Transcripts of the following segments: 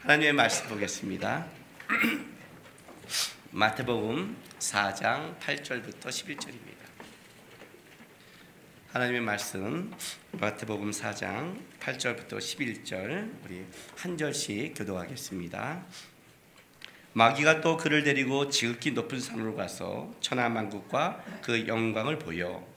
하나님의 말씀 보겠습니다. 마태복음 4장 8절부터 11절입니다. 하나님의 말씀 마태복음 4장 8절부터 11절 우리 한 절씩 교독하겠습니다. 마귀가 또 그를 데리고 지극히 높은 산으로 가서 천하만국과 그 영광을 보여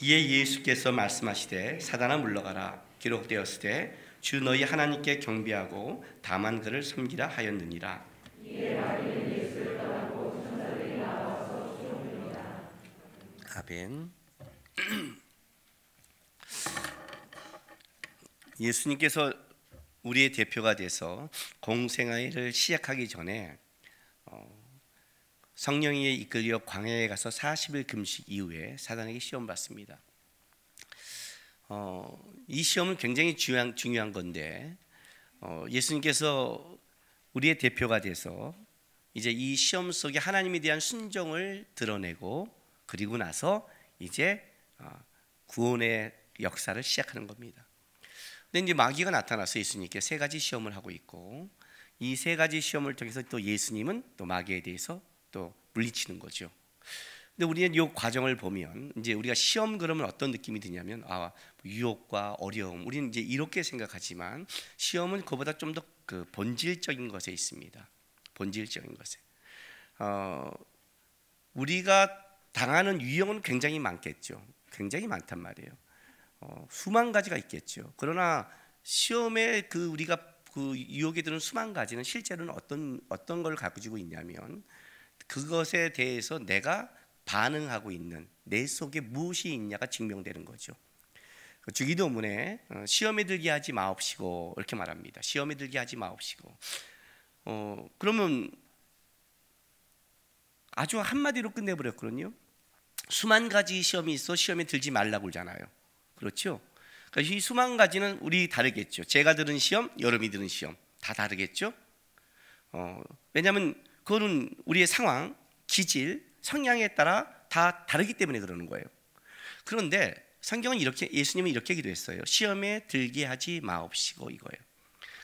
이에 예수께서 말씀하시되 사단아 물러가라 기록되었으되 주 너희 하나님께 경배하고 다만 그를 섬기라 하였느니라. 아멘. 예수님께서 우리의 대표가 돼서 공생애를 시작하기 전에 성령에 이끌려 광야에 가서 40일 금식 이후에 사단에게 시험 받습니다. 이 시험은 굉장히 중요한 건데 예수님께서 우리의 대표가 돼서 이제 이 시험 속에 하나님에 대한 순종을 드러내고 그리고 나서 이제 구원의 역사를 시작하는 겁니다. 근데 이제 마귀가 나타나서 예수님께 세 가지 시험을 하고 있고 이 세 가지 시험을 통해서 또 예수님은 또 마귀에 대해서 또 물리치는 거죠. 근데 우리는 이 과정을 보면 이제 우리가 시험 그러면 어떤 느낌이 드냐면 유혹과 어려움 우리는 이제 이렇게 생각하지만 시험은 그보다 좀 더 그 본질적인 것에 있습니다. 본질적인 것에 우리가 당하는 유형은 굉장히 많겠죠. 굉장히 많단 말이에요. 수만 가지가 있겠죠. 그러나 시험에 우리가 그 유혹에 드는 수만 가지는 실제로는 어떤 걸 가지고 있냐면 그것에 대해서 내가 반응하고 있는 내 속에 무엇이 있냐가 증명되는 거죠. 주기도문에 시험에 들게 하지 마옵시고 이렇게 말합니다. 시험에 들게 하지 마옵시고. 그러면 아주 한마디로 끝내버렸거든요. 수만 가지 시험이 있어 시험에 들지 말라고 그러잖아요. 그렇죠? 그러니까 이 수만 가지는 우리 다르겠죠. 제가 들은 시험, 여러분이 들은 시험 다 다르겠죠. 왜냐하면 그거는 우리의 상황, 기질, 성향에 따라 다 다르기 때문에 그러는 거예요. 그런데 성경은 예수님은 이렇게 기도했어요. 시험에 들게 하지 마옵시고 이거예요.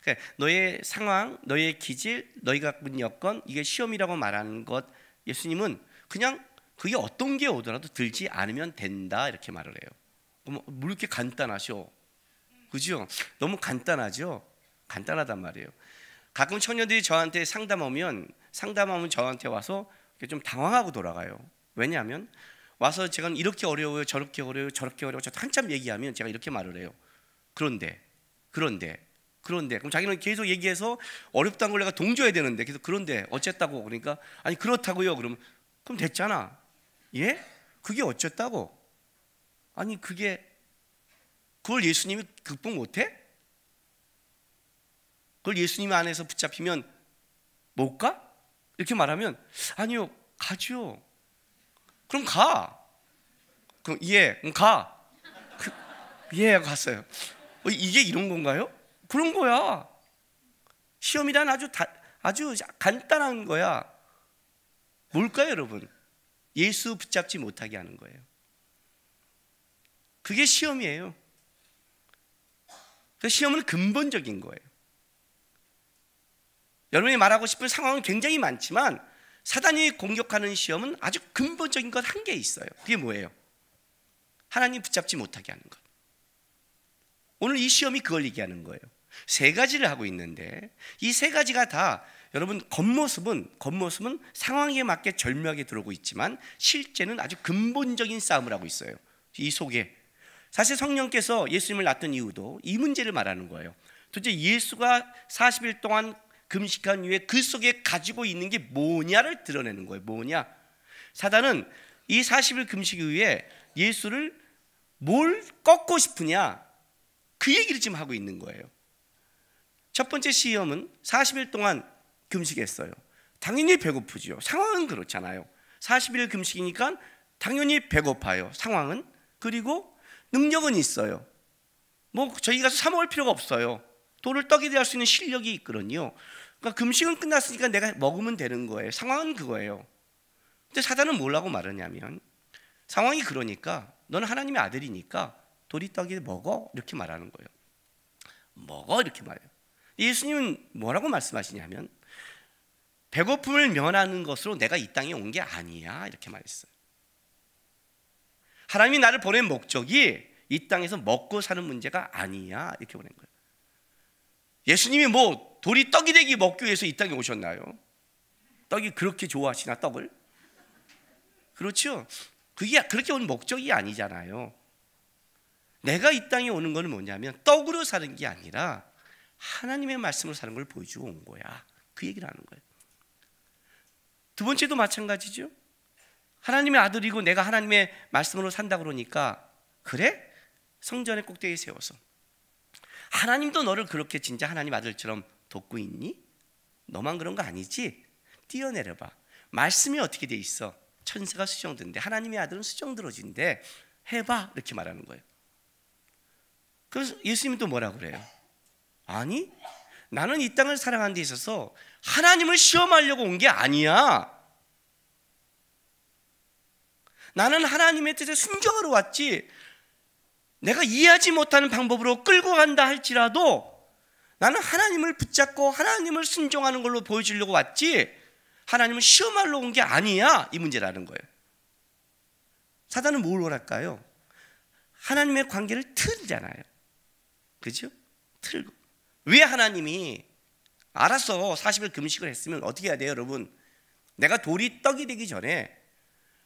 그러니까 너의 상황, 너의 기질, 너희가 갖고 있는 여건 이게 시험이라고 말하는 것 예수님은 그냥 그게 어떤 게 오더라도 들지 않으면 된다 이렇게 말을 해요. 뭐 이렇게 간단하셔, 그죠? 너무 간단하죠? 간단하단 말이에요. 가끔 청년들이 저한테 상담하면 저한테 와서 좀 당황하고 돌아가요. 왜냐하면 와서 제가 이렇게 어려워요, 저렇게 어려워요, 저렇게 어려워요. 한참 얘기하면 제가 이렇게 말을 해요. 그런데 그럼 자기는 계속 얘기해서 어렵다는 걸 내가 동조해야 되는데 계속 그런데 어쨌다고 그러니까 아니 그렇다고요. 그럼 됐잖아. 예? 그게 어쨌다고? 아니 그걸 예수님이 극복 못해? 그걸 예수님 안에서 붙잡히면 못 가? 이렇게 말하면 아니요 가죠. 그럼 가. 그럼 그럼 가. 갔어요. 이게 이런 건가요? 그런 거야. 시험이란 아주 간단한 거야. 뭘까요, 여러분? 예수 붙잡지 못하게 하는 거예요. 그게 시험이에요. 그 시험은 근본적인 거예요. 여러분이 말하고 싶은 상황은 굉장히 많지만 사단이 공격하는 시험은 아주 근본적인 것 한 개 있어요. 그게 뭐예요? 하나님 붙잡지 못하게 하는 것. 오늘 이 시험이 그걸 얘기하는 거예요. 세 가지를 하고 있는데 이 세 가지가 다 여러분 겉모습은 상황에 맞게 절묘하게 들어오고 있지만 실제는 아주 근본적인 싸움을 하고 있어요. 이 속에 사실 성령께서 예수님을 낳았던 이유도 이 문제를 말하는 거예요. 도대체 예수가 40일 동안 금식한 이후에 그 속에 가지고 있는 게 뭐냐를 드러내는 거예요. 뭐냐? 사단은 이 40일 금식 이후에 예수를 뭘 꺾고 싶으냐 그 얘기를 지금 하고 있는 거예요. 첫 번째 시험은 40일 동안 금식했어요. 당연히 배고프죠. 상황은 그렇잖아요. 40일 금식이니까 당연히 배고파요. 상황은. 그리고 능력은 있어요. 저희 가서 사 먹을 필요가 없어요. 돌을 떡이 될 수 있는 실력이 있거든요. 그러니까 금식은 끝났으니까 내가 먹으면 되는 거예요. 상황은 그거예요. 근데 사단은 뭐라고 말하냐면 상황이 그러니까 너는 하나님의 아들이니까 도리떡이 먹어 이렇게 말하는 거예요. 먹어 이렇게 말해요. 예수님은 뭐라고 말씀하시냐면 배고픔을 면하는 것으로 내가 이 땅에 온 게 아니야 이렇게 말했어요. 하나님이 나를 보낸 목적이 이 땅에서 먹고 사는 문제가 아니야 이렇게 보낸 거예요. 예수님이 뭐 돌이 떡이 되기 먹기 위해서 이 땅에 오셨나요? 떡이 그렇게 좋아하시나 떡을? 그렇죠? 그게 그렇게 온 목적이 아니잖아요. 내가 이 땅에 오는 건 뭐냐면 떡으로 사는 게 아니라 하나님의 말씀으로 사는 걸 보여주고 온 거야. 그 얘기를 하는 거예요. 두 번째도 마찬가지죠. 하나님의 아들이고 내가 하나님의 말씀으로 산다 그러니까 그래? 성전의 꼭대기에 세워서 하나님도 너를 그렇게 진짜 하나님 아들처럼 돕고 있니? 너만 그런 거 아니지? 뛰어내려봐. 말씀이 어떻게 돼 있어? 천사가 수정된대. 하나님의 아들은 수정 들어진대. 해봐 이렇게 말하는 거예요. 그래서 예수님이 또 뭐라고 그래요? 아니 나는 이 땅을 사랑하는 데 있어서 하나님을 시험하려고 온 게 아니야. 나는 하나님의 뜻에 순종하러 왔지 내가 이해하지 못하는 방법으로 끌고 간다 할지라도 나는 하나님을 붙잡고 하나님을 순종하는 걸로 보여주려고 왔지 하나님을 시험하러 온 게 아니야 이 문제라는 거예요. 사단은 뭘 원할까요? 하나님의 관계를 틀잖아요. 그죠? 틀고 왜 하나님이 알았어 40일 금식을 했으면 어떻게 해야 돼요 여러분? 내가 돌이 떡이 되기 전에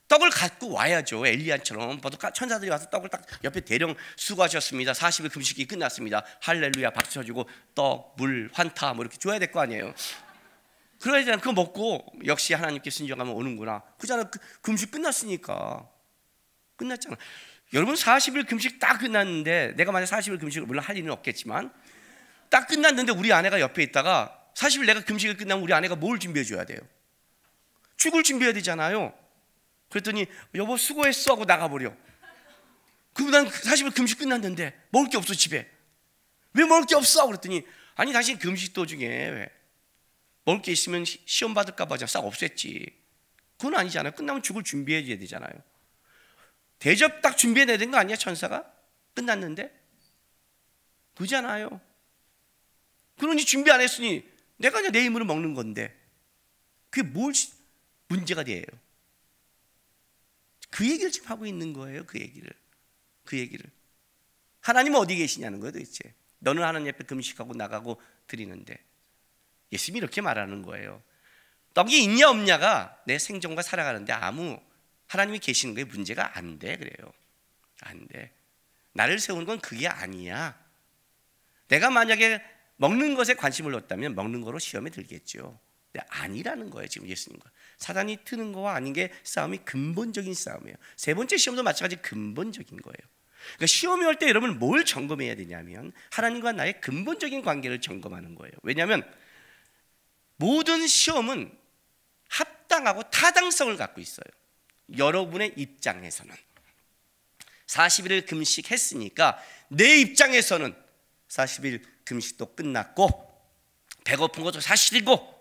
떡을 갖고 와야죠. 엘리야처럼 천사들이 와서 떡을 딱 옆에 대령 수고하셨습니다 40일 금식이 끝났습니다 할렐루야 박수 쳐주고 떡, 물, 환타 뭐 이렇게 줘야 될 거 아니에요. 그래야 되잖아. 그거 먹고 역시 하나님께 순종하면 오는구나 그잖아. 금식 끝났으니까 끝났잖아. 여러분 40일 금식 딱 끝났는데 내가 만약 40일 금식을 물론 할 일은 없겠지만 딱 끝났는데 우리 아내가 옆에 있다가 40일 내가 금식이 끝나면 우리 아내가 뭘 준비해 줘야 돼요? 죽을 준비해야 되잖아요. 그랬더니 여보 수고했어 하고 나가버려. 그럼 난 40일 금식 끝났는데 먹을 게 없어 집에. 왜 먹을 게 없어? 그랬더니 아니 당신 금식 도중에 왜 먹을 게 있으면 시험 받을까 봐 싹 없앴지. 그건 아니잖아요. 끝나면 죽을 준비해야 되잖아요. 대접 딱 준비해야 되는 거 아니야 천사가? 끝났는데? 그잖아요. 그러니 준비 안 했으니 내가 그냥 내 힘으로 먹는 건데 그게 뭘 문제가 돼요? 그 얘기를 지금 하고 있는 거예요. 그 얘기를 하나님은 어디 계시냐는 거예요 도대체. 너는 하나님 앞에 금식하고 나가고 드리는데 예수님이 이렇게 말하는 거예요. 떡이 있냐 없냐가 내 생존과 살아가는데 아무 하나님이 계시는 거에 문제가 안 돼. 그래요. 안 돼. 나를 세우는 건 그게 아니야. 내가 만약에 먹는 것에 관심을 뒀다면 먹는 거로 시험에 들겠죠. 근데 아니라는 거예요. 지금 예수님과 사단이 트는 거와 아닌 게 싸움이 근본적인 싸움이에요. 세 번째 시험도 마찬가지 근본적인 거예요. 그러니까 시험이 올 때 여러분 뭘 점검해야 되냐면 하나님과 나의 근본적인 관계를 점검하는 거예요. 왜냐하면 모든 시험은 합당하고 타당성을 갖고 있어요. 여러분의 입장에서는 40일을 금식했으니까 내 입장에서는 40일 금식도 끝났고 배고픈 것도 사실이고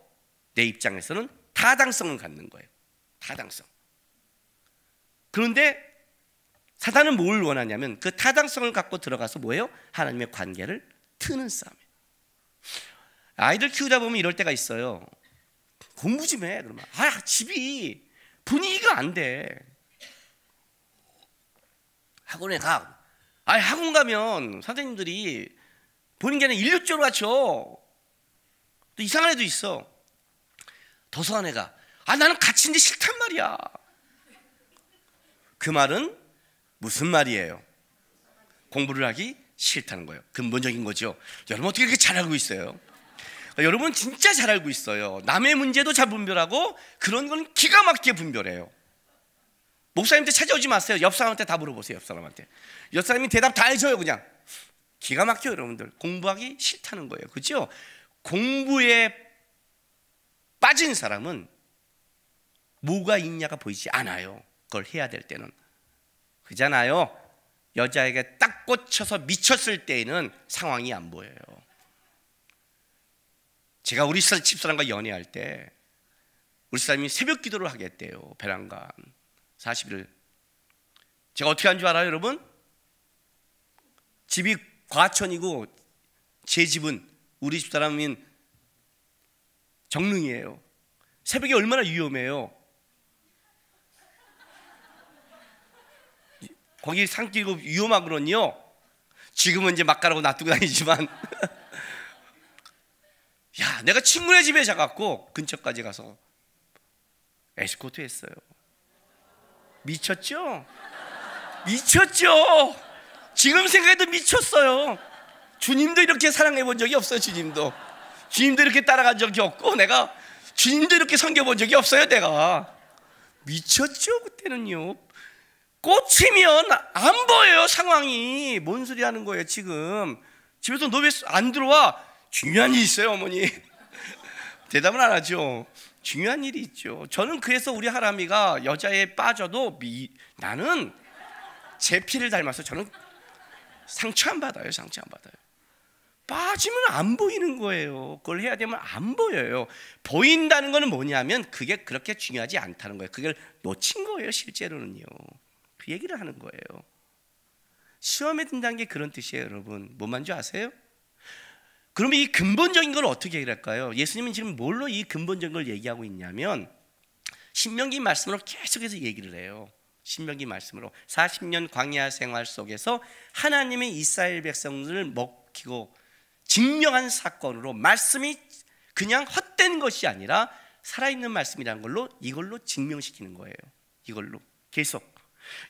내 입장에서는 타당성을 갖는 거예요. 타당성. 그런데 사단은 뭘 원하냐면 그 타당성을 갖고 들어가서 뭐예요? 하나님의 관계를 트는 싸움이에요. 아이들 키우다 보면 이럴 때가 있어요. 공부 좀 해. 그러면 집이 분위기가 안 돼. 학원에 가. 학원 가면 선생님들이 보는 게 아니라 인력조로 갖춰. 또 이상한 애도 있어. 도서관에 가. 나는 같이 있는데 싫단 말이야. 그 말은 무슨 말이에요? 공부를 하기 싫다는 거예요. 근본적인 거죠. 여러분 어떻게 그렇게 잘 알고 있어요? 여러분 진짜 잘 알고 있어요. 남의 문제도 잘 분별하고 그런 건 기가 막히게 분별해요. 목사님한테 찾아오지 마세요. 옆 사람한테 다 물어보세요. 옆 사람한테. 옆 사람이 대답 다 해줘요. 그냥 기가 막혀요. 여러분들 공부하기 싫다는 거예요. 그렇죠? 공부에 빠진 사람은 뭐가 있냐가 보이지 않아요. 그걸 해야 될 때는. 그잖아요. 여자에게 딱 꽂혀서 미쳤을 때에는 상황이 안 보여요. 제가 우리 집사람과 연애할 때 우리 사람이 새벽 기도를 하겠대요. 베란간 40일. 제가 어떻게 한 줄 알아요 여러분? 집이 과천이고 제 집은 우리 집 사람인 정릉이에요. 새벽에 얼마나 위험해요. 거기 산길고 위험하거든요. 지금은 이제 막가라고 놔두고 다니지만 야, 내가 친구네 집에 자갖고 근처까지 가서 에스코트 했어요. 미쳤죠? 미쳤죠? 지금 생각해도 미쳤어요. 주님도 이렇게 사랑해 본 적이 없어요. 주님도 이렇게 따라간 적이 없고, 내가 주님도 이렇게 섬겨본 적이 없어요. 내가 미쳤죠. 그때는요, 꽂히면 안 보여요. 상황이 뭔 소리 하는 거예요. 지금 집에서 너 왜 안 들어와? 중요한 일이 있어요. 어머니 대답을 안 하죠. 중요한 일이 있죠. 저는 그래서 우리 하람이가 여자에 빠져도 나는 제 피를 닮아서 저는 상처 안 받아요. 상처 안 받아요. 빠지면 안 보이는 거예요. 그걸 해야 되면 안 보여요. 보인다는 거는 뭐냐면 그게 그렇게 중요하지 않다는 거예요. 그걸 놓친 거예요. 실제로는요. 그 얘기를 하는 거예요. 시험에 든다는 게 그런 뜻이에요. 여러분, 뭔 줄 아세요? 그러면 이 근본적인 걸 어떻게 얘기할까요? 예수님은 지금 뭘로 이 근본적인 걸 얘기하고 있냐면 신명기 말씀으로 계속해서 얘기를 해요. 신명기 말씀으로 40년 광야 생활 속에서 하나님의 이스라엘 백성들을 먹히고 증명한 사건으로 말씀이 그냥 헛된 것이 아니라 살아있는 말씀이라는 걸로 이걸로 증명시키는 거예요. 이걸로 계속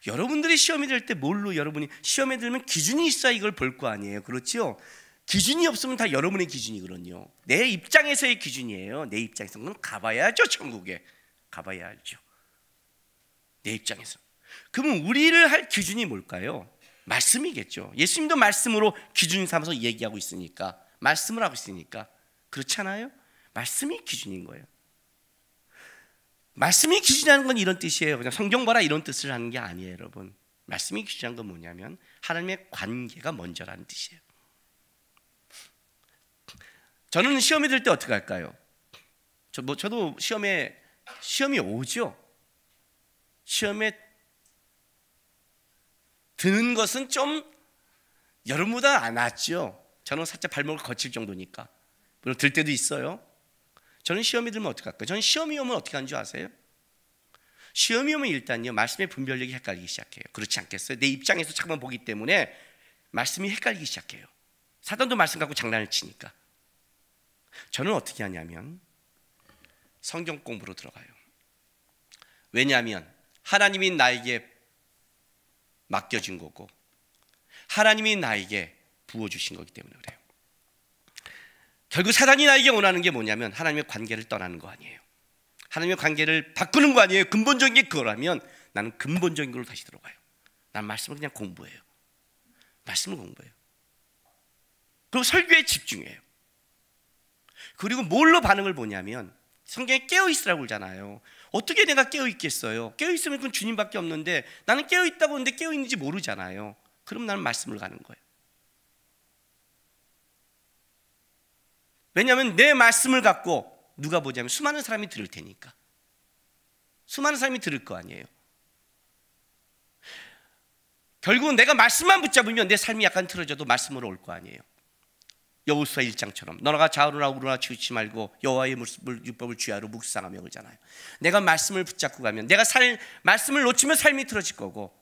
여러분들이 시험이 될 때 뭘로 여러분이 시험에 들면 기준이 있어야 이걸 볼 거 아니에요. 그렇죠? 기준이 없으면 다 여러분의 기준이거든요. 내 입장에서의 기준이에요. 내 입장에서는 가봐야죠. 천국에 가봐야 알죠. 내 입장에서. 그러면 우리를 할 기준이 뭘까요? 말씀이겠죠. 예수님도 말씀으로 기준 삼아서 얘기하고 있으니까, 말씀을 하고 있으니까. 그렇잖아요? 말씀이 기준인 거예요. 말씀이 기준이라는 건 이런 뜻이에요. 그냥 성경 봐라 이런 뜻을 하는 게 아니에요. 여러분, 말씀이 기준이라는 건 뭐냐면 하나님의 관계가 먼저라는 뜻이에요. 저는 시험이 들 때 어떻게 할까요? 저도 시험이 오죠. 시험에 드는 것은 좀 여러분보다 안 낫죠. 저는 살짝 발목을 거칠 정도니까. 물론 들 때도 있어요. 저는 시험이 들면 어떻게 할까요? 저는 시험이 오면 어떻게 하는 줄 아세요? 시험이 오면 일단요, 말씀의 분별력이 헷갈리기 시작해요. 그렇지 않겠어요? 내 입장에서 잠깐만 보기 때문에 말씀이 헷갈리기 시작해요. 사단도 말씀 갖고 장난을 치니까. 저는 어떻게 하냐면 성경 공부로 들어가요. 왜냐하면 하나님이 나에게 맡겨준 거고 하나님이 나에게 부어주신 거기 때문에 그래요. 결국 사단이 나에게 원하는 게 뭐냐면 하나님의 관계를 떠나는 거 아니에요. 하나님의 관계를 바꾸는 거 아니에요. 근본적인 게 그거라면 나는 근본적인 걸로 다시 들어가요. 난 말씀을 그냥 공부해요. 말씀을 공부해요. 그리고 설교에 집중해요. 그리고 뭘로 반응을 보냐면 성경에 깨어있으라고 그러잖아요. 어떻게 내가 깨어있겠어요? 깨어있으면 그건 주님밖에 없는데 나는 깨어있다고 하는데 깨어있는지 모르잖아요. 그럼 나는 말씀을 가는 거예요. 왜냐하면 내 말씀을 갖고 누가 보자면 수많은 사람이 들을 테니까. 수많은 사람이 들을 거 아니에요. 결국은 내가 말씀만 붙잡으면 내 삶이 약간 틀어져도 말씀으로 올 거 아니에요. 여호수아 1장처럼 너가 좌우로나 우로나 치우치 말고 여호와의 율법을 주야로 묵상하며 그러잖아요. 내가 말씀을 붙잡고 가면 내가 말씀을 놓치면 삶이 틀어질 거고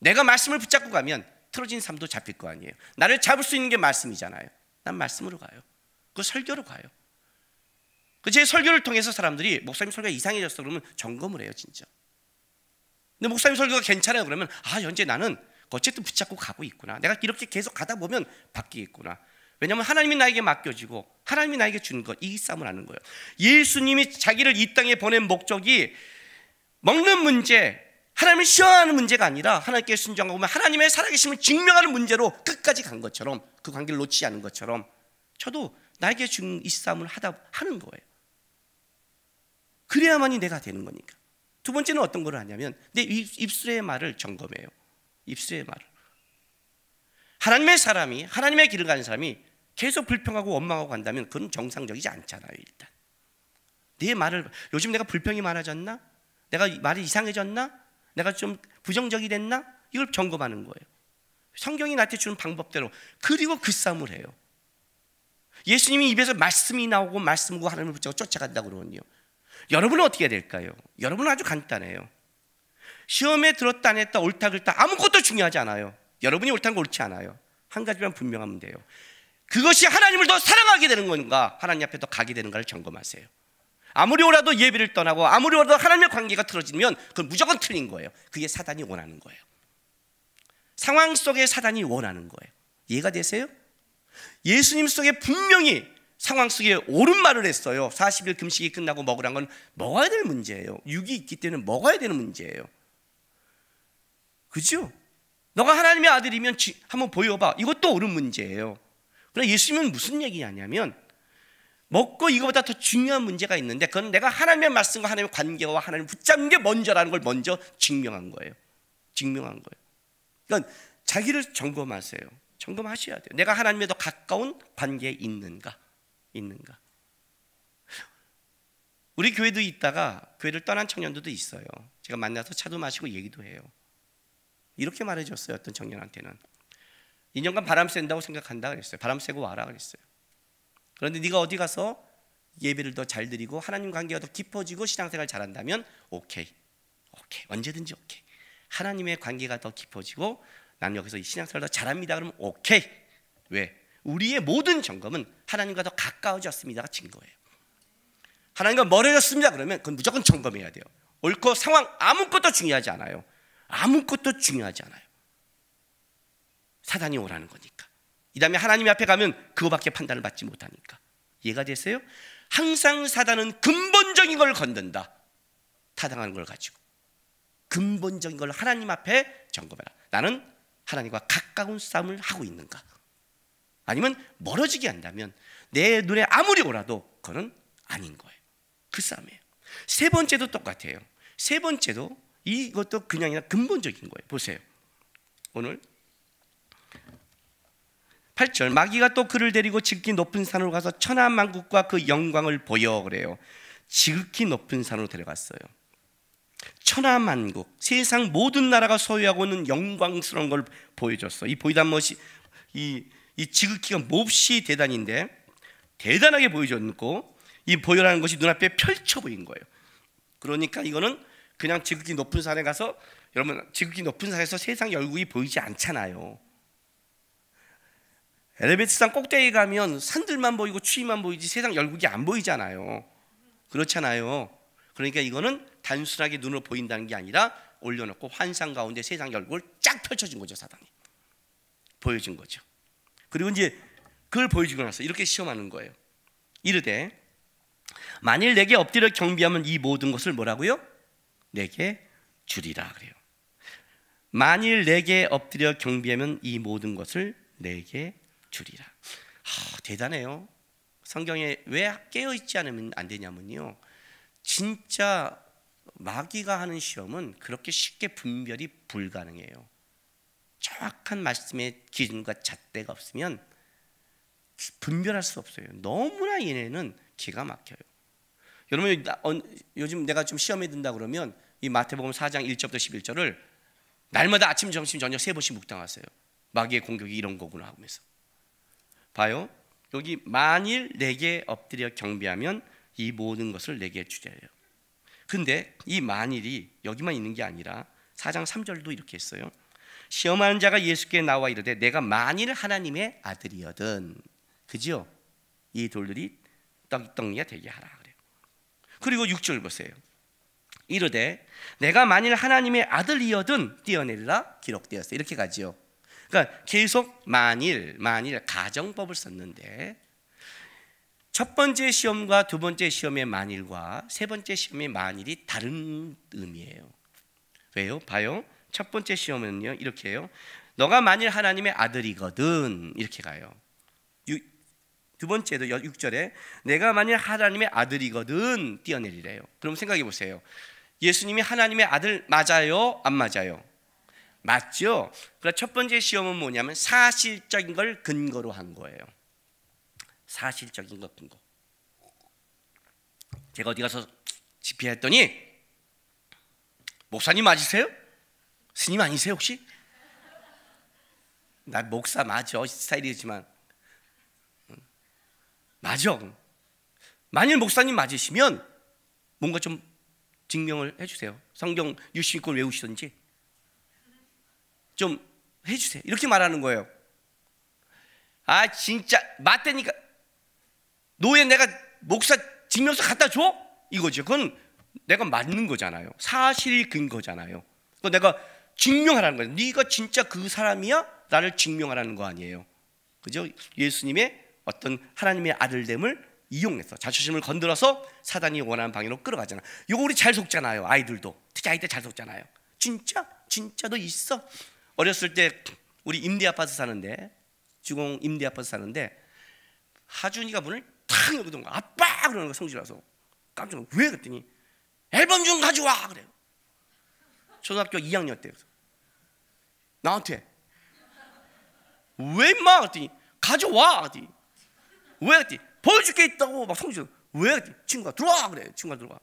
내가 말씀을 붙잡고 가면 틀어진 삶도 잡힐 거 아니에요. 나를 잡을 수 있는 게 말씀이잖아요. 난 말씀으로 가요. 그 설교로 가요. 제 설교를 통해서 사람들이 목사님 설교가 이상해졌어 그러면 점검을 해요. 진짜. 근데 목사님 설교가 괜찮아요 그러면 현재 나는 어쨌든 붙잡고 가고 있구나. 내가 이렇게 계속 가다 보면 바뀌겠구나. 왜냐하면 하나님이 나에게 맡겨지고 하나님이 나에게 주는 것, 이 싸움을 하는 거예요. 예수님이 자기를 이 땅에 보낸 목적이 먹는 문제, 하나님을 시험하는 문제가 아니라 하나님께 순종하고 하나님의 살아계심을 증명하는 문제로 끝까지 간 것처럼, 그 관계를 놓치지 않은 것처럼 저도 나에게 준 이 싸움을 하는 거예요. 그래야만이 내가 되는 거니까. 두 번째는 어떤 걸 하냐면 내 입술의 말을 점검해요. 입술의 말을. 하나님의 사람이, 하나님의 길을 가는 사람이 계속 불평하고 원망하고 간다면 그건 정상적이지 않잖아요. 일단 내 말을, 요즘 내가 불평이 많아졌나? 내가 말이 이상해졌나? 내가 좀 부정적이 됐나? 이걸 점검하는 거예요. 성경이 나한테 주는 방법대로. 그리고 그 싸움을 해요. 예수님이 입에서 말씀이 나오고 말씀과 하나님을 붙잡고 쫓아간다고 그러거든요. 여러분은 어떻게 해야 될까요? 여러분은 아주 간단해요. 시험에 들었다 안 했다 옳다 그랬다 아무것도 중요하지 않아요. 여러분이 옳다는 거 옳지 않아요. 한 가지만 분명하면 돼요. 그것이 하나님을 더 사랑하게 되는 건가, 하나님 앞에 더 가게 되는가를 점검하세요. 아무리 오라도 예배를 떠나고 아무리 오라도 하나님의 관계가 틀어지면 그건 무조건 틀린 거예요. 그게 사단이 원하는 거예요. 상황 속에 사단이 원하는 거예요. 이해가 되세요? 예수님 속에 분명히 상황 속에 옳은 말을 했어요. 40일 금식이 끝나고 먹으란 건 먹어야 될 문제예요. 육이 있기 때문에 먹어야 되는 문제예요. 그죠? 너가 하나님의 아들이면 한번 보여봐. 이것도 옳은 문제예요. 그러나 예수님은 무슨 얘기냐면 먹고 이거보다 더 중요한 문제가 있는데 그건 내가 하나님의 말씀과 하나님의 관계와 하나님을 붙잡는 게 먼저라는 걸 먼저 증명한 거예요. 증명한 거예요. 그러니까 자기를 점검하세요. 점검하셔야 돼요. 내가 하나님에 더 가까운 관계에 있는가? 우리 교회도 있다가 교회를 떠난 청년들도 있어요. 제가 만나서 차도 마시고 얘기도 해요. 이렇게 말해줬어요. 어떤 청년한테는 2년간 바람 쐰다고 생각한다 그랬어요. 바람 쐬고 와라 그랬어요. 그런데 네가 어디 가서 예배를 더 잘 드리고 하나님 관계가 더 깊어지고 신앙생활 잘한다면 오케이 언제든지 오케이. 하나님의 관계가 더 깊어지고 난 여기서 신앙생활 더 잘합니다 그러면 오케이. 왜? 우리의 모든 점검은 하나님과 더 가까워졌습니다가 증거예요. 하나님과 멀어졌습니다 그러면 그건 무조건 점검해야 돼요. 옳고 상황 아무것도 중요하지 않아요. 아무것도 중요하지 않아요. 사단이 오라는 거니까. 이 다음에 하나님 앞에 가면 그거밖에 판단을 받지 못하니까. 이해가 되세요? 항상 사단은 근본적인 걸 건든다. 타당한 걸 가지고 근본적인 걸 하나님 앞에 점검해라. 나는 하나님과 가까운 싸움을 하고 있는가? 아니면 멀어지게 한다면 내 눈에 아무리 오라도 그거는 아닌 거예요. 그 싸움이에요. 세 번째도 똑같아요. 세 번째도 이것도 그냥이나 근본적인 거예요. 보세요. 오늘 8절 마귀가 또 그를 데리고 지극히 높은 산으로 가서 천하만국과 그 영광을 보여 그래요. 지극히 높은 산으로 데려갔어요. 천하만국, 세상 모든 나라가 소유하고 있는 영광스러운 걸 보여줬어. 이 보이단 것이 이 지극히가 몹시 대단인데 대단하게 보여줬고 이 보여라는 것이 눈앞에 펼쳐 보인 거예요. 그러니까 이거는 그냥 지극히 높은 산에 가서 여러분 지극히 높은 산에서 세상 열국이 보이지 않잖아요. 엘리베이터산 꼭대기 가면 산들만 보이고 추위만 보이지 세상 열국이 안 보이잖아요. 그렇잖아요. 그러니까 이거는 단순하게 눈으로 보인다는 게 아니라 올려놓고 환상 가운데 세상 열국을 쫙 펼쳐준 거죠. 사단이 보여준 거죠. 그리고 이제 그걸 보여주고 나서 이렇게 시험하는 거예요. 이르되 만일 내게 엎드려 경배하면 이 모든 것을 뭐라고요? 내게 주리라 그래요. 만일 내게 엎드려 경배하면 이 모든 것을 내게 주리라. 대단해요. 성경에 왜 깨어있지 않으면 안 되냐면요, 진짜 마귀가 하는 시험은 그렇게 쉽게 분별이 불가능해요. 정확한 말씀의 기준과 잣대가 없으면 분별할 수 없어요. 너무나 얘네는 기가 막혀요. 여러분 요즘 내가 좀 시험에 든다 그러면 이 마태복음 4장 1절부터 11절을 날마다 아침 점심 저녁 3번씩 묵상하세요. 마귀의 공격이 이런 거구나 하면서 봐요. 여기 만일 내게 엎드려 경배하면 이 모든 것을 내게 주리라. 근데 이 만일이 여기만 있는 게 아니라 4장 3절도 이렇게 했어요. 시험하는 자가 예수께 나와 이르되 내가 만일 하나님의 아들이거든, 그죠? 이 돌들이 떡이가 되게 하라 그래요. 그리고 6절 보세요. 이르되 내가 만일 하나님의 아들이거든 뛰어내리라 기록되었어요. 이렇게 가지요. 그러니까 계속 만일 가정법을 썼는데 첫 번째 시험과 두 번째 시험의 만일과 세 번째 시험의 만일이 다른 의미예요. 왜요? 봐요. 첫 번째 시험은요 이렇게 해요. 너가 만일 하나님의 아들이거든 이렇게 가요. 두 번째도 6절에 내가 만일 하나님의 아들이거든 뛰어내리래요. 그럼 생각해 보세요. 예수님이 하나님의 아들 맞아요? 안 맞아요? 맞죠? 그러니까 첫 번째 시험은 뭐냐면 사실적인 걸 근거로 한 거예요. 사실적인 것 근거. 제가 어디 가서 집회했더니 목사님 맞으세요? 스님 아니세요 혹시? 나 목사 맞아 스타일이지만 맞아. 만일 목사님 맞으시면 뭔가 좀 증명을 해주세요. 성경 유심권 외우시든지 좀 해주세요. 이렇게 말하는 거예요. 아 진짜 맞다니까 노예 내가 목사 증명서 갖다 줘? 이거죠. 그건 내가 맞는 거잖아요. 사실 근거잖아요. 그건 내가 증명하라는 거예요. 네가 진짜 그 사람이야? 나를 증명하라는 거 아니에요. 그죠? 예수님의 어떤 하나님의 아들됨을 이용해서 자존심을 건드려서 사단이 원하는 방향으로 끌어가잖아. 이거 우리 잘 속잖아요. 아이들도 특히 아이들 잘 속잖아요. 진짜 너 있어? 어렸을 때 우리 임대 아파트 사는데 주공 임대 아파트 사는데 하준이가 문을 탁 열거든. 아빠 그러는 거 성질나서 깜짝 놀라. 왜 그랬더니 앨범 좀 가져와 그래요. 초등학교 2학년 때 나한테 왜 임마 그랬더니 가져와 그랬더니 왜 그랬더니 보여줄 게 있다고 막 성질. 왜 그랬더니 친구가 들어와 그래. 친구가 들어와.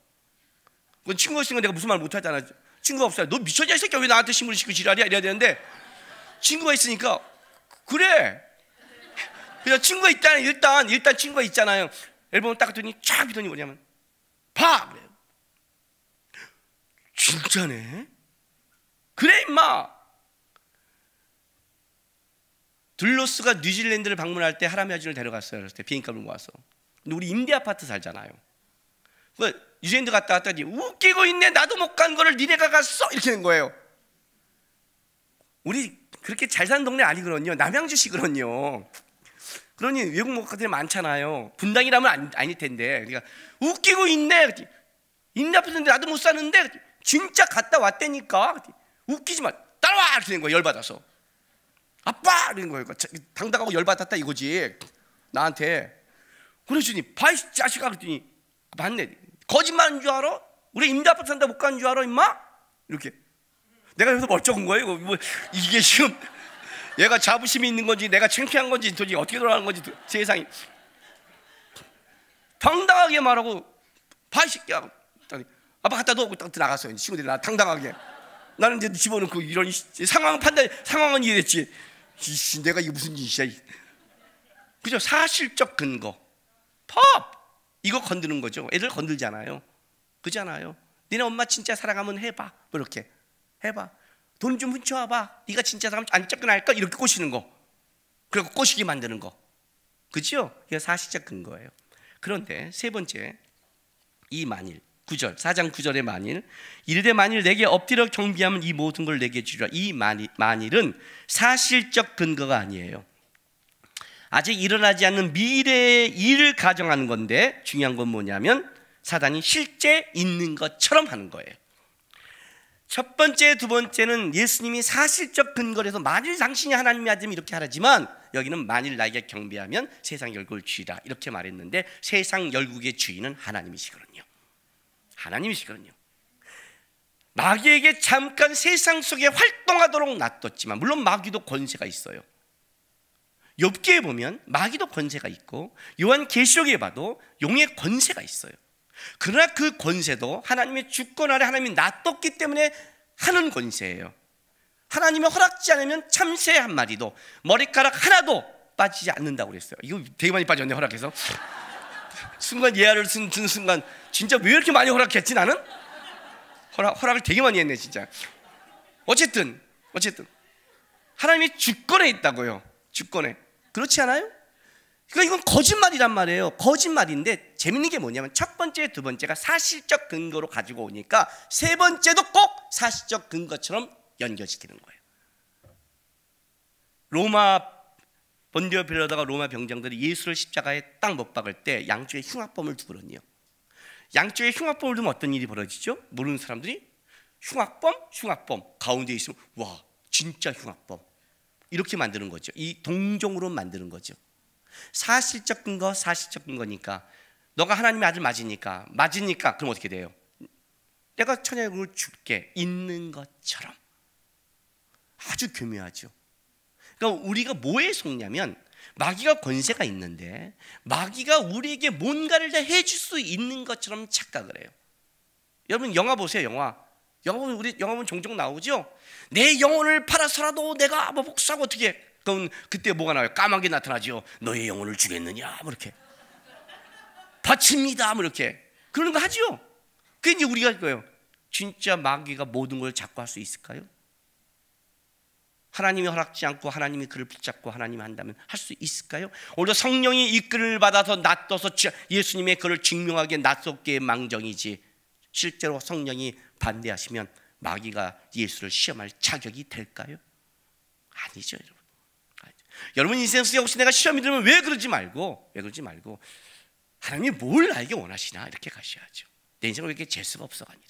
그건 친구가 있으니까 내가 무슨 말 못하잖아. 친구가 없어요. 너 미쳤냐 이 새끼야 왜 나한테 신문을 시키고 지랄이야 이래야 되는데 친구가 있으니까 그래. 그래서 친구가 있다는 일단 친구가 있잖아요. 앨범을 딱 했더니 쫙 비더니 뭐냐면 봐 그래요. 진짜네. 그래 임마. 들로스가 뉴질랜드를 방문할 때 할아버지 아저씨를 데려갔어요. 그랬을 때 비행값을 모아서. 근데 우리 임대 아파트 살잖아요. 뉴질랜드 갔다 왔더니 웃기고 있네. 나도 못 간 거를 니네가 갔어 이렇게 된 거예요. 우리 그렇게 잘 사는 동네 아니거든요. 남양주시거든요. 그러니 외국 목사들이 많잖아요. 분당이라면 아닐 텐데. 그러니까 웃기고 있네. 임대 아파트인데 나도 못 사는데 진짜 갔다 왔다니까. 웃기지 마. 따라와 이렇게 된 거예요. 열받아서. 아빠 이런 거예요. 당당하고 열받았다 이거지. 나한테. 그러더니 봐이 자식아 그랬더니 맞네. 거짓말인 줄 알아? 우리 임대 아파트 산다 못 가는 줄 알아 임마? 이렇게. 내가 여기서 멀쩡한 거예요. 뭐 이게 지금 얘가 자부심이 있는 건지 내가 창피한 건지 도대체 어떻게 돌아가는 건지 세상이. 당당하게 말하고 봐이 새끼야. 아빠 갖다 놓고 딱 나갔어요. 친구들이 나 당당하게. 나는 이제 집어넣고 이런 상황은 이해됐지. 내가 이게 무슨 짓이야. 그죠? 사실적 근거. 팝! 이거 건드는 거죠. 애들 건들잖아요. 그잖아요. 니네 엄마 진짜 사랑하면 해봐. 뭐 이렇게 해봐. 돈 좀 훔쳐와봐. 네가 진짜 사람 안 쫓겨날까? 이렇게 꼬시는 거. 그리고 꼬시게 만드는 거. 그죠? 이게 사실적 근거예요. 그런데 세 번째, 이 만일 9절 4장 9절의 만일 이르되 만일 내게 엎드려 경비하면 이 모든 걸 내게 주리라. 이 만일은 사실적 근거가 아니에요. 아직 일어나지 않는 미래의 일을 가정하는 건데 중요한 건 뭐냐면 사단이 실제 있는 것처럼 하는 거예요. 첫 번째, 두 번째는 예수님이 사실적 근거를 해서 만일 당신이 하나님의 아들이면 이렇게 하라지만 여기는 만일 나에게 경배하면 세상 열국을 주리라 이렇게 말했는데 세상 열국의 주인은 하나님이시거든요. 하나님이시거든요. 마귀에게 잠깐 세상 속에 활동하도록 놔뒀지만 물론 마귀도 권세가 있어요. 욥기에 보면 마귀도 권세가 있고 요한계시록에 봐도 용의 권세가 있어요. 그러나 그 권세도 하나님의 주권 아래 하나님이 놔뒀기 때문에 하는 권세예요. 하나님이 허락지 않으면 참새 한 마리도 머리카락 하나도 빠지지 않는다고 그랬어요. 이거 되게 많이 빠졌네 허락해서. 순간 예화를 쓴 순간 진짜 왜 이렇게 많이 허락했지 나는? 허락을 되게 많이 했네 진짜. 어쨌든 하나님이 주권에 있다고요. 주권에. 그렇지 않아요? 그러니까 이건 거짓말이란 말이에요. 거짓말인데 재밌는 게 뭐냐면 첫 번째, 두 번째가 사실적 근거로 가지고 오니까 세 번째도 꼭 사실적 근거처럼 연결시키는 거예요. 로마 본디오 빌라도가 로마 병장들이 예수를 십자가에 딱 못 박을 때 양쪽에 흉악범을 두거든요. 양쪽에 흉악범을 두면 어떤 일이 벌어지죠? 모르는 사람들이 흉악범 가운데 있으면 와 진짜 흉악범 이렇게 만드는 거죠. 이 동종으로 만드는 거죠. 사실적 근거니까 너가 하나님의 아들 맞으니까 그럼 어떻게 돼요? 내가 천연국을 줄게 있는 것처럼. 아주 교묘하죠. 그러니까 우리가 뭐에 속냐면 마귀가 권세가 있는데 마귀가 우리에게 뭔가를 다 해줄 수 있는 것처럼 착각을 해요. 여러분 영화 보세요. 영화 보면 종종 나오죠. 내 영혼을 팔아서라도 내가 뭐 복수하고 어떻게 그럼 그때 뭐가 나와요? 까마귀 나타나죠. 너의 영혼을 주겠느냐? 뭐 이렇게. 바칩니다. 뭐 이렇게. 그런 거 하죠. 그게 이제 우리가 할 거예요. 진짜 마귀가 모든 걸 잡고 할 수 있을까요? 하나님이 허락지 않고 하나님이 그를 붙잡고 하나님이 한다면 할 수 있을까요? 오히려 성령이 이끌을 받아서 낯떠서 예수님의 그를 증명하기에 낯설게 망정이지, 실제로 성령이 반대하시면 마귀가 예수를 시험할 자격이 될까요? 아니죠, 여러분. 여러분 인생 속에 혹시 내가 시험이 들면 왜 그러지 말고 하나님이 뭘 나에게 원하시나 이렇게 가셔야죠. 내 인생을 왜 이렇게 재수가 없어가 아니라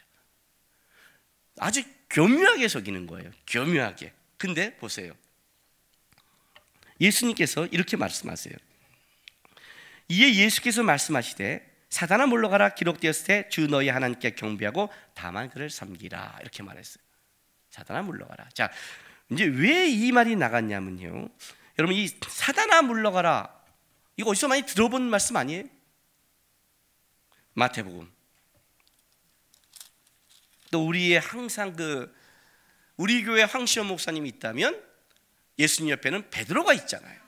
아주 교묘하게 속이는 거예요. 교묘하게. 근데 보세요, 예수님께서 이렇게 말씀하세요. 이에 예수께서 말씀하시되 사단아 물러가라, 기록되었을 때 주 너희 하나님께 경배하고 다만 그를 섬기라, 이렇게 말했어요. 사단아 물러가라. 자, 이제 왜 이 말이 나갔냐면요, 여러분 이 사단아 물러가라, 이거 어디서 많이 들어본 말씀 아니에요? 마태복음. 또 우리의 항상 우리 교회 황시원 목사님이 있다면 예수님 옆에는 베드로가 있잖아요.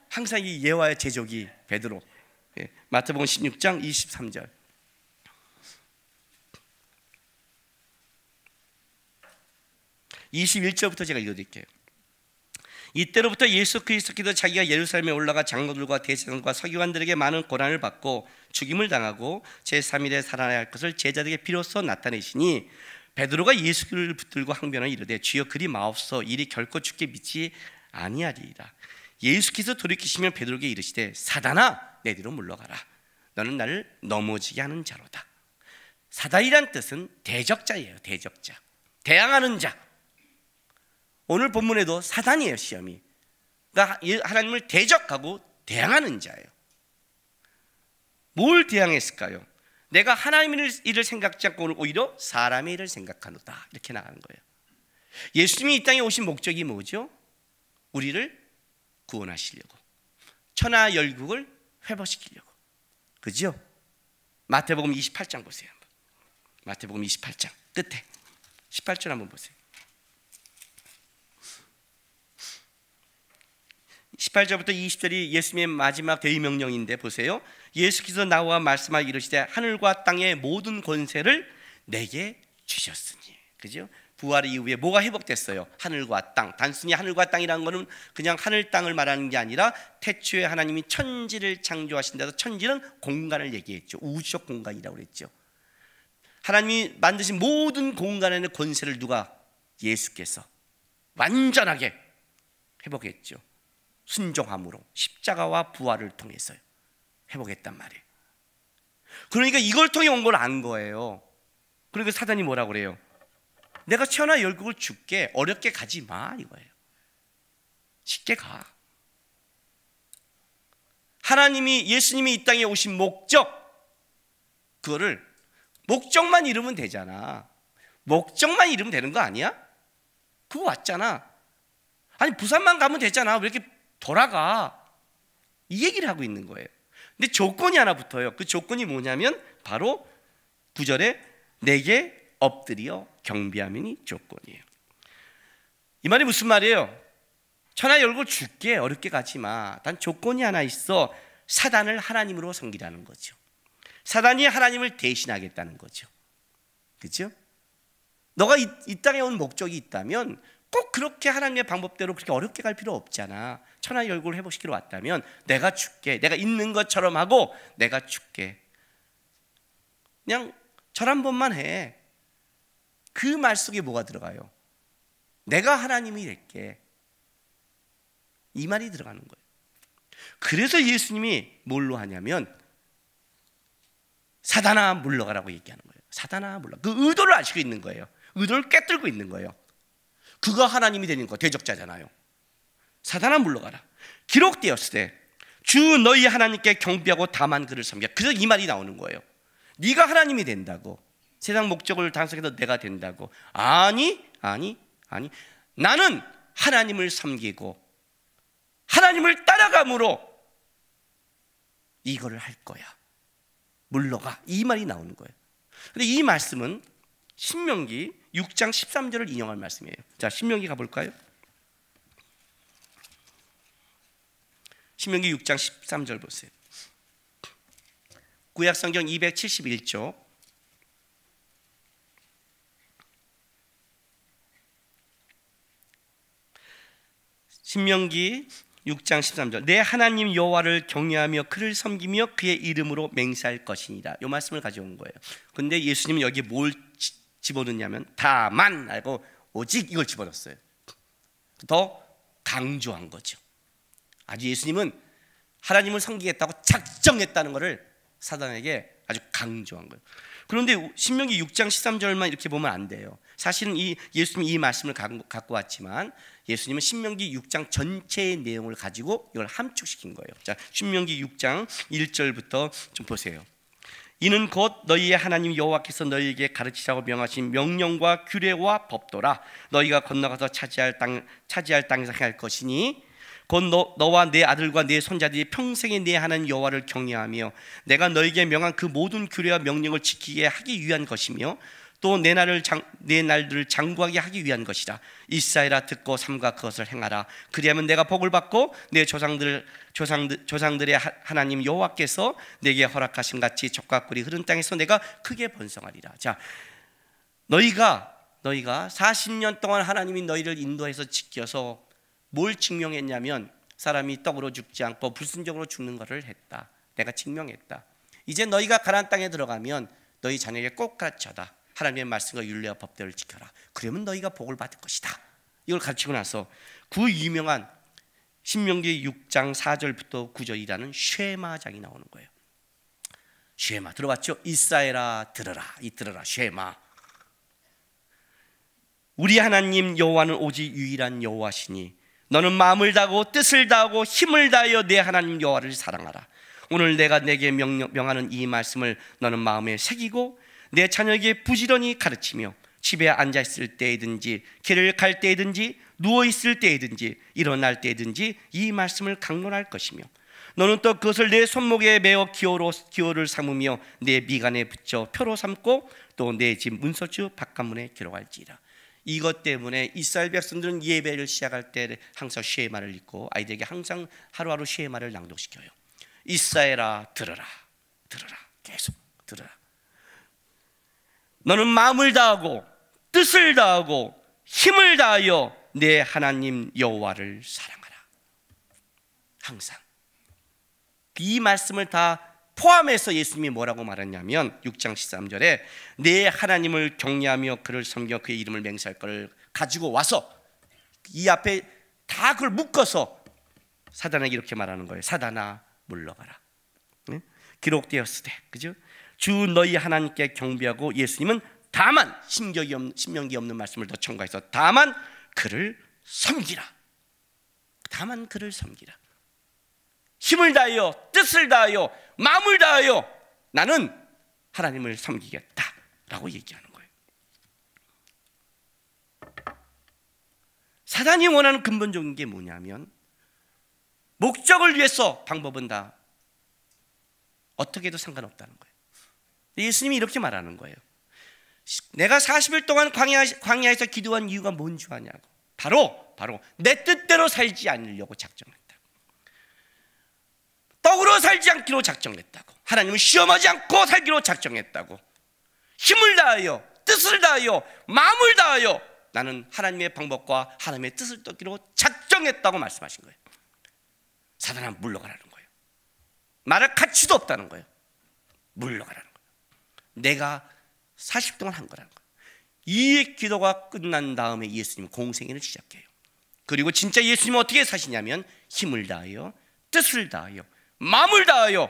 항상 이 예화의 제조기 베드로. 마태복음 16장 23절. 21절부터 제가 읽어드릴게요. 이때로부터 예수 그리스도께서 자기가 예루살렘에 올라가 장로들과 대제사장과 서기관들에게 많은 고난을 받고 죽임을 당하고 제3일에 살아나야 할 것을 제자들에게 비로소 나타내시니 베드로가 예수를 붙들고 항변하여 이르되 주여 그리 마옵소서, 이리 결코 죽게 믿지 아니하리이다. 예수께서 돌이키시면 베드로에게 이르시되 사단아 내 뒤로 물러가라, 너는 나를 넘어지게 하는 자로다. 사단이란 뜻은 대적자예요. 대적자, 대항하는 자. 오늘 본문에도 사단이에요. 시험이, 그러니까 하나님을 대적하고 대항하는 자예요. 뭘 대항했을까요? 내가 하나님의 일을 생각지 않고 오히려 사람의 일을 생각하노다, 이렇게 나가는 거예요. 예수님이 이 땅에 오신 목적이 뭐죠? 우리를 구원하시려고, 천하열국을 회복시키려고, 그죠? 마태복음 28장 보세요. 마태복음 28장 끝에 18절 한번 보세요. 18절부터 20절이 예수님의 마지막 대의명령인데 보세요. 예수께서 나와 말씀하여 이르시되 하늘과 땅의 모든 권세를 내게 주셨으니, 그죠? 부활 이후에 뭐가 회복됐어요? 하늘과 땅. 단순히 하늘과 땅이라는 것은 그냥 하늘 땅을 말하는 게 아니라 태초에 하나님이 천지를 창조하신다서 천지는 공간을 얘기했죠. 우주적 공간이라고 그랬죠. 하나님이 만드신 모든 공간에는 권세를 누가? 예수께서 완전하게 회복했죠. 순종함으로 십자가와 부활을 통해서요, 회복했단 말이에요. 그러니까 이걸 통해 온 걸 안 거예요. 그러니까 사단이 뭐라고 그래요? 내가 천하열국을 줄게, 어렵게 가지 마, 이거예요. 쉽게 가. 하나님이, 예수님이 이 땅에 오신 목적, 그거를 목적만 이루면 되잖아. 목적만 이루면 되는 거 아니야? 그거 왔잖아. 아니 부산만 가면 되잖아, 왜 이렇게 돌아가? 이 얘기를 하고 있는 거예요. 근데 조건이 하나 붙어요. 그 조건이 뭐냐면 바로 9절에 내게 엎드려 경배하면이 조건이에요. 이 말이 무슨 말이에요? 천하열국을 줄게, 어렵게 가지 마. 단 조건이 하나 있어. 사단을 하나님으로 섬기라는 거죠. 사단이 하나님을 대신하겠다는 거죠. 그렇죠? 너가 이 땅에 온 목적이 있다면 꼭 그렇게 하나님의 방법대로 그렇게 어렵게 갈 필요 없잖아. 천하열국을 회복시키러 왔다면 내가 줄게, 내가 있는 것처럼 하고 내가 줄게, 그냥 절 한 번만 해. 그 말 속에 뭐가 들어가요? 내가 하나님이 될게, 이 말이 들어가는 거예요. 그래서 예수님이 뭘로 하냐면 사단아 물러가라고 얘기하는 거예요. 사단아 물러가. 그 의도를 아시고 있는 거예요. 의도를 꿰뚫고 있는 거예요. 그가 하나님이 되는 거, 대적자잖아요. 사단아 물러가라. 기록되었을 때 주 너희 하나님께 경배하고 다만 그를 섬겨. 그래서 이 말이 나오는 거예요. 네가 하나님이 된다고, 세상 목적을 달성해서 내가 된다고. 아니 나는 하나님을 섬기고 하나님을 따라감으로 이거를 할 거야. 물러가. 이 말이 나오는 거예요. 근데 이 말씀은 신명기 6장 13절을 인용할 말씀이에요. 자, 신명기 가볼까요? 신명기 6장 13절 보세요. 구약성경 271쪽. 신명기 6장 13절. 내 하나님 여호와를 경외하며 그를 섬기며 그의 이름으로 맹세할 것이니라. 이 말씀을 가져온 거예요. 근데 예수님은 여기에 뭘 집어넣냐면 다만 하고 오직 이걸 집어넣었어요. 더 강조한 거죠. 아주 예수님은 하나님을 섬기겠다고 작정했다는 것을 사단에게 아주 강조한 거예요. 그런데 신명기 6장 13절만 이렇게 보면 안 돼요. 사실은 예수님이 이 말씀을 갖고 왔지만 예수님은 신명기 6장 전체의 내용을 가지고 이걸 함축시킨 거예요. 자, 신명기 6장 1절부터 좀 보세요. 이는 곧 너희의 하나님 여호와께서 너희에게 가르치라고 명하신 명령과 규례와 법도라. 너희가 건너가서 차지할 땅에서 행할 것이니 곧 너와 내 아들과 내 손자들이 평생에 내 하나님 여호와를 경외하며 내가 너희에게 명한 그 모든 규례와 명령을 지키게 하기 위한 것이며 또 내 날들을 장구하게 하기 위한 것이라. 이스라엘아 듣고 삼가 그것을 행하라. 그리하면 내가 복을 받고 내 조상들의 하나님 여호와께서 내게 허락하신 같이 젖과 꿀이 흐른 땅에서 내가 크게 번성하리라. 자, 너희가 40년 동안 하나님이 너희를 인도해서 지켜서 뭘 증명했냐면 사람이 떡으로 죽지 않고 불순종으로 죽는 것을 했다. 내가 증명했다. 이제 너희가 가나안 땅에 들어가면 너희 자녀에게 꼭 가르쳐다. 하나님의 말씀과 율례와 법대로 지켜라. 그러면 너희가 복을 받을 것이다. 이걸 가르치고 나서 그 유명한 신명기 6장 4절부터 9절이라는 쉐마장이 나오는 거예요. 쉐마 들어봤죠? 이스라엘아 들으라. 이 들으라 쉐마. 우리 하나님 여호와는 오직 유일한 여호와시니 너는 마음을 다하고 뜻을 다하고 힘을 다하여 내 하나님 여호와를 사랑하라. 오늘 내가 내게 명하는 이 말씀을 너는 마음에 새기고 내 자녀에게 부지런히 가르치며 집에 앉아있을 때이든지 길을 갈 때이든지 누워있을 때이든지 일어날 때이든지 이 말씀을 강론할 것이며 너는 또 그것을 내 손목에 메어 기호를 삼으며 내 미간에 붙여 표로 삼고 또 내 집 문서주 바깥문에 기록할지라. 이것 때문에 이스라엘 백성들은 예배를 시작할 때 항상 쉐마를 읽고 아이들에게 항상 하루하루 쉐마를 낭독시켜요. 이스라엘아 들으라 들으라 계속 들으라. 너는 마음을 다하고 뜻을 다하고 힘을 다하여 내 하나님 여호와를 사랑하라. 항상 이 말씀을 다 포함해서 예수님이 뭐라고 말했냐면 6장 13절에 내 하나님을 경외하며 그를 섬겨 그의 이름을 맹세할 것을 가지고 와서 이 앞에 다 그걸 묶어서 사단에게 이렇게 말하는 거예요. 사단아 물러가라. 네? 기록되었으되 그죠? 주 너희 하나님께 경배하고 예수님은 다만 신명기 없는 말씀을 더 첨가해서 다만 그를 섬기라. 다만 그를 섬기라. 힘을 다하여 뜻을 다하여 마음을 다하여 나는 하나님을 섬기겠다라고 얘기하는 거예요. 사단이 원하는 근본적인 게 뭐냐면 목적을 위해서 방법은 다 어떻게 해도 상관없다는 거예요. 예수님이 이렇게 말하는 거예요. 내가 40일 동안 광야에서 기도한 이유가 뭔 줄 아냐고. 바로 내 뜻대로 살지 않으려고 작정했다. 떡으로 살지 않기로 작정했다고. 하나님을 시험하지 않고 살기로 작정했다고. 힘을 다하여 뜻을 다하여 마음을 다하여 나는 하나님의 방법과 하나님의 뜻을 따기로 작정했다고 말씀하신 거예요. 사단아 물러가라는 거예요. 말할 가치도 없다는 거예요. 물러가라는 거예요. 내가 40 동안 한 거라는 거예요. 이 기도가 끝난 다음에 예수님은 공생애를 시작해요. 그리고 진짜 예수님은 어떻게 사시냐면 힘을 다하여 뜻을 다하여 마음을 다하여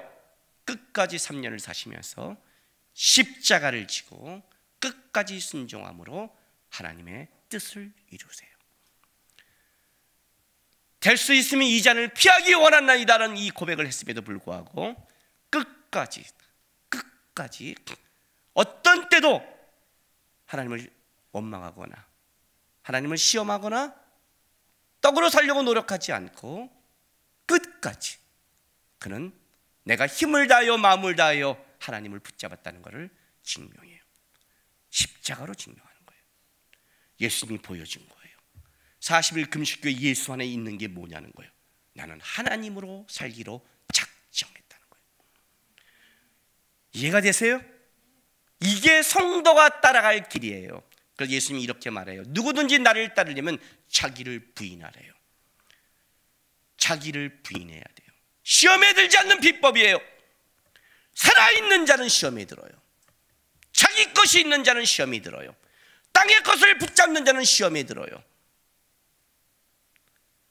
끝까지 3년을 사시면서 십자가를 지고 끝까지 순종함으로 하나님의 뜻을 이루세요. 될 수 있으면 이 잔을 피하기 원한나이다라는 이 고백을 했음에도 불구하고 끝까지 어떤 때도 하나님을 원망하거나 하나님을 시험하거나 떡으로 살려고 노력하지 않고 끝까지 그는 내가 힘을 다하여 마음을 다하여 하나님을 붙잡았다는 것을 증명해요. 십자가로 증명하는 거예요. 예수님이 보여준 거예요. 40일 금식교에 예수 안에 있는 게 뭐냐는 거예요. 나는 하나님으로 살기로 작정했다는 거예요. 이해가 되세요? 이게 성도가 따라갈 길이에요. 그래서 예수님이 이렇게 말해요. 누구든지 나를 따르려면 자기를 부인하래요. 자기를 부인해야 돼요. 시험에 들지 않는 비법이에요. 살아있는 자는 시험에 들어요. 자기 것이 있는 자는 시험에 들어요. 땅의 것을 붙잡는 자는 시험에 들어요.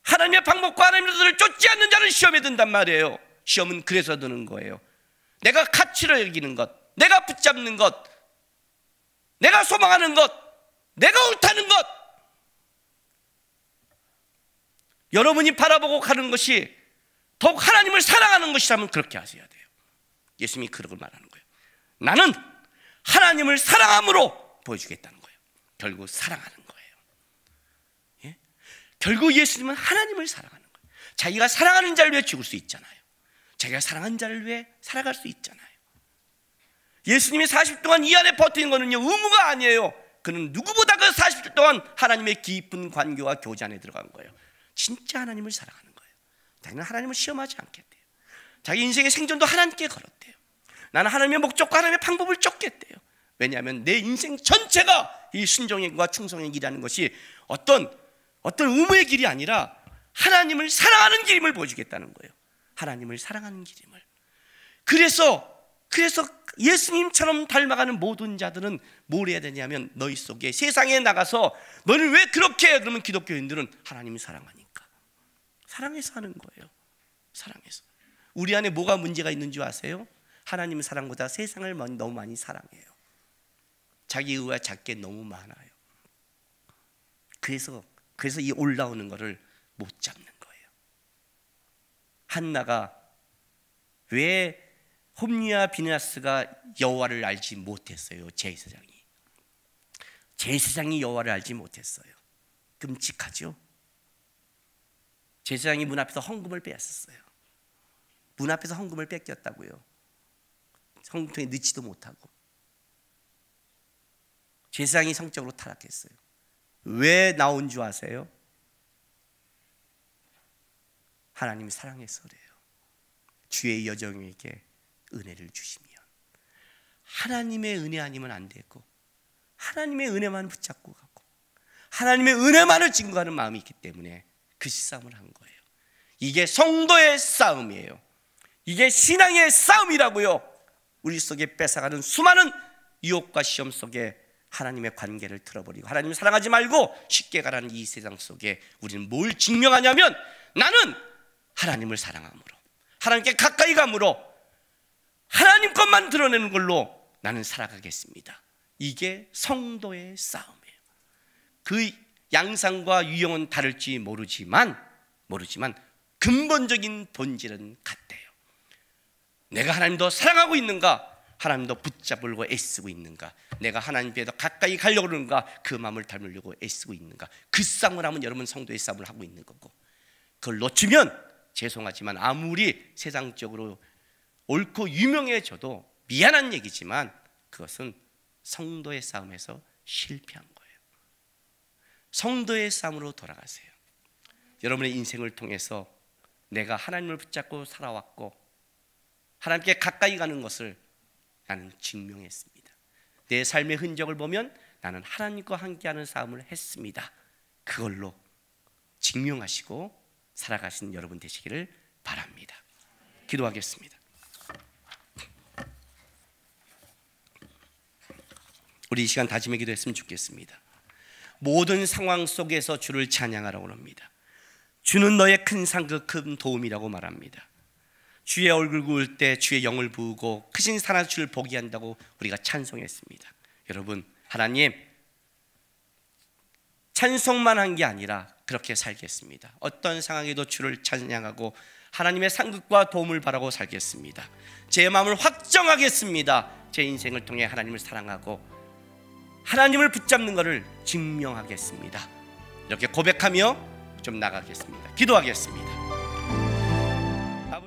하나님의 방법과 하나님의 뜻을 쫓지 않는 자는 시험에 든단 말이에요. 시험은 그래서 드는 거예요. 내가 가치를 여기는 것, 내가 붙잡는 것, 내가 소망하는 것, 내가 옳다는 것, 여러분이 바라보고 가는 것이 더욱 하나님을 사랑하는 것이라면 그렇게 하셔야 돼요. 예수님이 그런 걸 말하는 거예요. 나는 하나님을 사랑함으로 보여주겠다는 거예요. 결국 사랑하는 거예요. 예? 결국 예수님은 하나님을 사랑하는 거예요. 자기가 사랑하는 자를 위해 죽을 수 있잖아요. 자기가 사랑하는 자를 위해 살아갈 수 있잖아요. 예수님이 40일 동안 이 안에 버티는 거는요, 의무가 아니에요. 그는 누구보다 그 40일 동안 하나님의 깊은 관계와 교제 안에 들어간 거예요. 진짜 하나님을 사랑하는 거예요. 자기는 하나님을 시험하지 않겠대요. 자기 인생의 생존도 하나님께 걸었대요. 나는 하나님의 목적과 하나님의 방법을 쫓겠대요. 왜냐하면 내 인생 전체가 이 순종의 길과 충성의 길이라는 것이 어떤 의무의 길이 아니라 하나님을 사랑하는 길임을 보여주겠다는 거예요. 하나님을 사랑하는 길임을. 그래서 예수님처럼 닮아가는 모든 자들은 뭘 해야 되냐면 너희 속에 세상에 나가서 너는 왜 그렇게 해? 그러면 기독교인들은 하나님을 사랑하니까. 사랑해서 하는 거예요. 사랑해서. 우리 안에 뭐가 문제가 있는 줄 아세요? 하나님 사랑보다 세상을 너무 많이 사랑해요. 자기 의와 작게 너무 많아요. 그래서 이 올라오는 거를 못 잡는 거예요. 한나가 왜 홈리와 비느하스가 여호와를 알지 못했어요? 제사장이 여호와를 알지 못했어요. 끔찍하죠? 제사장이 문 앞에서 헌금을 빼앗았어요. 문 앞에서 헌금을 뺏겼다고요. 헌금통에 넣지도 못하고. 제사장이 성적으로 타락했어요. 왜 나온 줄 아세요? 하나님이 사랑해서 그래요. 주의 여정에게 은혜를 주시면. 하나님의 은혜 아니면 안 되고, 하나님의 은혜만 붙잡고 가고, 하나님의 은혜만을 증거하는 마음이 있기 때문에 그 싸움을 한 거예요. 이게 성도의 싸움이에요. 이게 신앙의 싸움이라고요. 우리 속에 뺏어가는 수많은 유혹과 시험 속에 하나님의 관계를 틀어버리고 하나님을 사랑하지 말고 쉽게 가라는 이 세상 속에 우리는 뭘 증명하냐면, 나는 하나님을 사랑함으로, 하나님께 가까이 감으로, 하나님 것만 드러내는 걸로 나는 살아가겠습니다. 이게 성도의 싸움이에요. 그 양상과 유형은 다를지 모르지만 근본적인 본질은 같대요. 내가 하나님 더 사랑하고 있는가? 하나님 더 붙잡으려고 애쓰고 있는가? 내가 하나님께 더 가까이 가려고 그러는가? 그 마음을 닮으려고 애쓰고 있는가? 그 싸움을 하면 여러분 성도의 싸움을 하고 있는 거고, 그걸 놓치면 죄송하지만 아무리 세상적으로 옳고 유명해져도 미안한 얘기지만 그것은 성도의 싸움에서 실패한 거예요. 성도의 싸움으로 돌아가세요. 여러분의 인생을 통해서 내가 하나님을 붙잡고 살아왔고 하나님께 가까이 가는 것을 나는 증명했습니다. 내 삶의 흔적을 보면 나는 하나님과 함께하는 싸움을 했습니다. 그걸로 증명하시고 살아가신 여러분 되시기를 바랍니다. 기도하겠습니다. 우리 이 시간 다짐의 기도했으면 좋겠습니다. 모든 상황 속에서 주를 찬양하라고 합니다. 주는 너의 큰 상급, 큰 도움이라고 말합니다. 주의 얼굴 구울 때 주의 영을 부으고 크신 사랑 주를 보게 한다고 우리가 찬송했습니다. 여러분, 하나님 찬송만 한 게 아니라 그렇게 살겠습니다. 어떤 상황에도 주를 찬양하고 하나님의 상급과 도움을 바라고 살겠습니다. 제 마음을 확정하겠습니다. 제 인생을 통해 하나님을 사랑하고 하나님을 붙잡는 것을 증명하겠습니다. 이렇게 고백하며 좀 나가겠습니다. 기도하겠습니다.